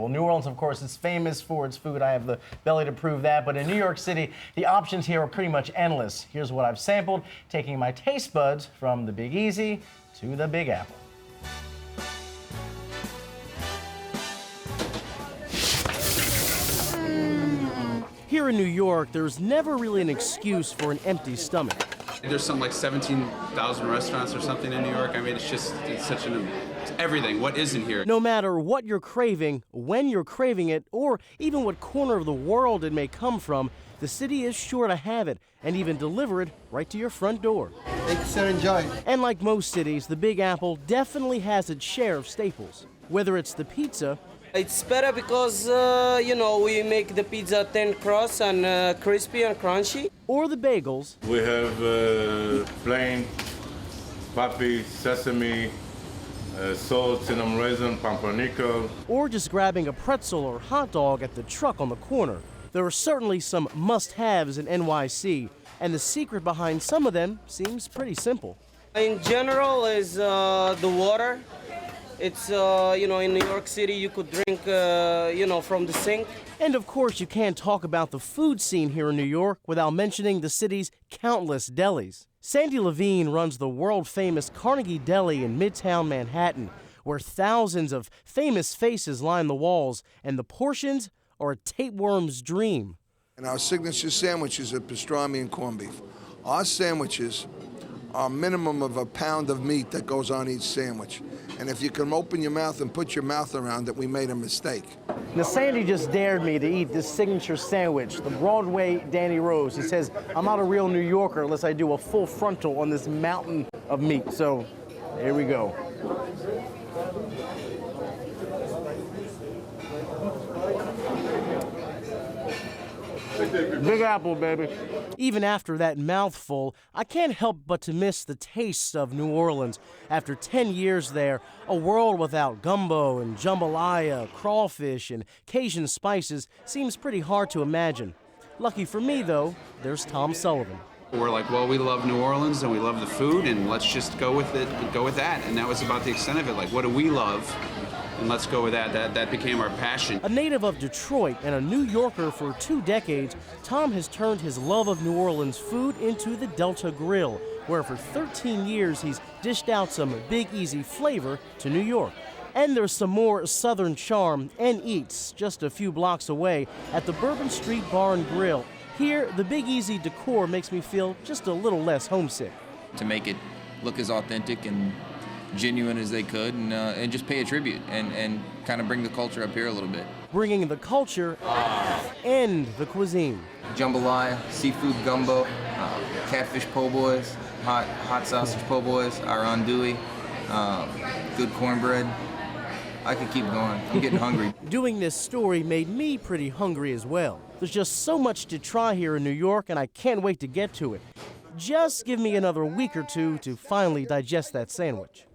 Well, New Orleans, of course, is famous for its food. I have the belly to prove that. But in New York City, the options here are pretty much endless. Here's what I've sampled, taking my taste buds from the Big Easy to the Big Apple. Here in New York, there's never really an excuse for an empty stomach. There's something like 17,000 restaurants or something in New York. I mean, it's such it's everything. What isn't here? No matter what you're craving, when you're craving it, or even what corner of the world it may come from, the city is sure to have it and even deliver it right to your front door. Thank you, sir. Enjoy. And like most cities, the Big Apple definitely has its share of staples. Whether it's the pizza, it's better because, we make the pizza thin crust and crispy and crunchy. Or the bagels. We have plain, poppy, sesame, salt, cinnamon raisin, pumpernickel. Or just grabbing a pretzel or hot dog at the truck on the corner. There are certainly some must-haves in NYC, and the secret behind some of them seems pretty simple. In general is the water. It's, in New York City, you could drink, from the sink. And of course, you can't talk about the food scene here in New York without mentioning the city's countless delis. Sandy Levine runs the world-famous Carnegie Deli in Midtown Manhattan, where thousands of famous faces line the walls, and the portions are a tapeworm's dream. And our signature sandwiches are pastrami and corned beef. Our sandwiches are a minimum of a pound of meat that goes on each sandwich. And if you can open your mouth and put your mouth around it, we made a mistake. Now, Sandy just dared me to eat this signature sandwich, the Broadway Danny Rose. He says, I'm not a real New Yorker unless I do a full frontal on this mountain of meat. So, here we go. Big Apple, baby. Even after that mouthful, I can't help but to miss the taste of New Orleans. After 10 years there, a world without gumbo and jambalaya, crawfish, and Cajun spices seems pretty hard to imagine. Lucky for me, though, there's Tom Sullivan. We're like, well, we love New Orleans and we love the food, and let's just go with it, go with that. And that was about the extent of it. Like, what do we love? And let's go with that. That became our passion. A native of Detroit and a New Yorker for 2 decades, Tom has turned his love of New Orleans food into the Delta Grill, where for 13 years he's dished out some Big Easy flavor to New York. And there's some more Southern charm and eats just a few blocks away at the Bourbon Street Bar and Grill. Here, the Big Easy decor makes me feel just a little less homesick. To make it look as authentic and genuine as they could, and just pay a tribute and kind of bring the culture up here a little bit. Bringing the culture and the cuisine. Jambalaya, seafood gumbo, catfish po' boys, hot sausage po' boys, our andouille, good cornbread. I could keep going. I'm getting hungry. Doing this story made me pretty hungry as well. There's just so much to try here in New York, and I can't wait to get to it. Just give me another week or two to finally digest that sandwich.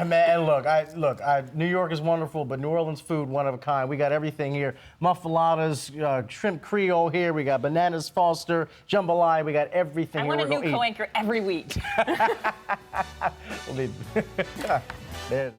Man, look, New York is wonderful, but New Orleans food, one of a kind. We got everything here. Muffulettas, shrimp creole here. We got bananas Foster, jambalaya. We got everything. I want a new co-anchor every week. There.